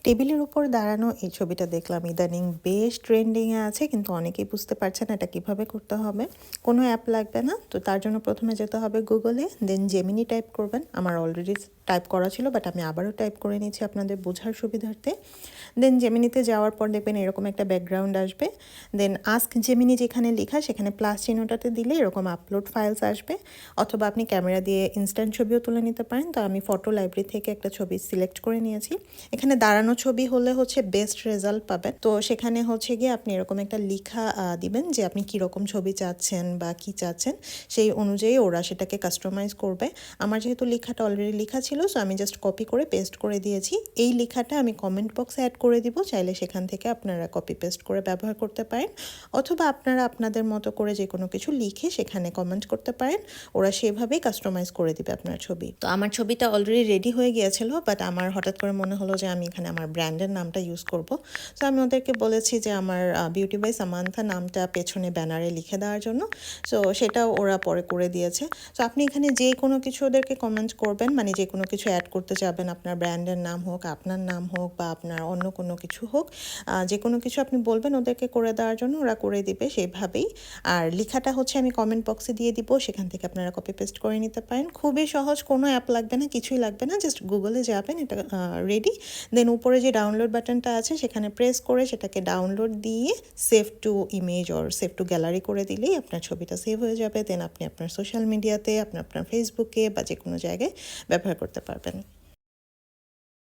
টেবিলের উপর দাঁড়ানো এই ছবিটা দেখলাম ইদানিং বেশ ট্রেন্ডিংয়ে আছে, কিন্তু অনেকেই বুঝতে পারছেন এটা কিভাবে করতে হবে। কোনো অ্যাপ লাগবে না, তো তার জন্য প্রথমে যেতে হবে গুগলে, দেন জেমিনি টাইপ করবেন। আমার অলরেডি টাইপ করা ছিল, বাট আমি আবারও টাইপ করে নিচ্ছি আপনাদের বোঝার সুবিধার্থে। দেন জেমিনিতে যাওয়ার পর দেখবেন এরকম একটা ব্যাকগ্রাউন্ড আসবে। দেন আস্ক জেমিনি যেখানে লেখা সেখানে প্লাস চিহ্নটাতে দিলে এরকম আপলোড ফাইলস আসবে, অথবা আপনি ক্যামেরা দিয়ে ইনস্ট্যান্ট ছবিও তুলে নিতে পারেন। তো আমি ফটো লাইব্রেরি থেকে একটা ছবি সিলেক্ট করে নিয়েছি। এখানে দাঁড়ানো ছবি হলে হচ্ছে বেস্ট রেজাল্ট পাবেন। তো সেখানে হচ্ছে গিয়ে আপনি এরকম একটা লেখা দিবেন যে আপনি কীরকম ছবি চাচ্ছেন বা কী চাচ্ছেন, সেই অনুযায়ী ওরা সেটাকে কাস্টমাইজ করবে। আমার যেহেতু লেখাটা অলরেডি লেখা ছিল, সো আমি জাস্ট কপি করে পেস্ট করে দিয়েছি। এই লেখাটা আমি কমেন্ট বক্সে অ্যাড করে দিব, চাইলে সেখান থেকে আপনারা কপি পেস্ট করে ব্যবহার করতে পারেন, অথবা আপনারা আপনাদের মতো করে যে কোনো কিছু লিখে সেখানে কমেন্ট করতে পারেন। ওরা সেভাবেই কাস্টমাইজ করে দিবে আপনার ছবি। তো আমার ছবিটা অলরেডি রেডি হয়ে গিয়েছিল, বাট আমার হঠাৎ করে মনে হলো যে আমি এখানে আমার ব্র্যান্ডের নামটা ইউজ করব। তো আমি ওদেরকে বলেছি যে আমার বিউটি বাই সামান্থা নামটা পেছনে ব্যানারে লিখে দেওয়ার জন্য। সো সেটাও ওরা পরে করে দিয়েছে। তো আপনি এখানে যে কোনো কিছু ওদেরকে কমেন্ট করবেন, মানে যে কোনো কিছু অ্যাড করতে চাবেন, আপনার ব্র্যান্ডের নাম হোক, আপনার নাম হোক, বা আপনার অন্য কোনো কিছু হোক, যে কোনো কিছু আপনি বলবেন ওদেরকে করে দেওয়ার জন্য, ওরা করে দিবে সেইভাবেই। আর লেখাটা হচ্ছে আমি কমেন্ট বক্সে দিয়ে দিব, সেখান থেকে আপনারা কপি পেস্ট করে নিতে পারেন। খুবই সহজ, কোনো অ্যাপ লাগবে না, কিছুই লাগবে না, জাস্ট গুগলে যাবেন, এটা রেডি। দেন উপরে যে ডাউনলোড বাটনটা আছে সেখানে প্রেস করে সেটাকে ডাউনলোড দিয়ে save two image or save two gallery করে দিলেই আপনার ছবিটা সেভ হয়ে যাবে। দেন আপনি আপনার সোশ্যাল মিডিয়াতে, আপনার ফেসবুকে বা যে কোনো জায়গায় ব্যবহার করতে পারবেন।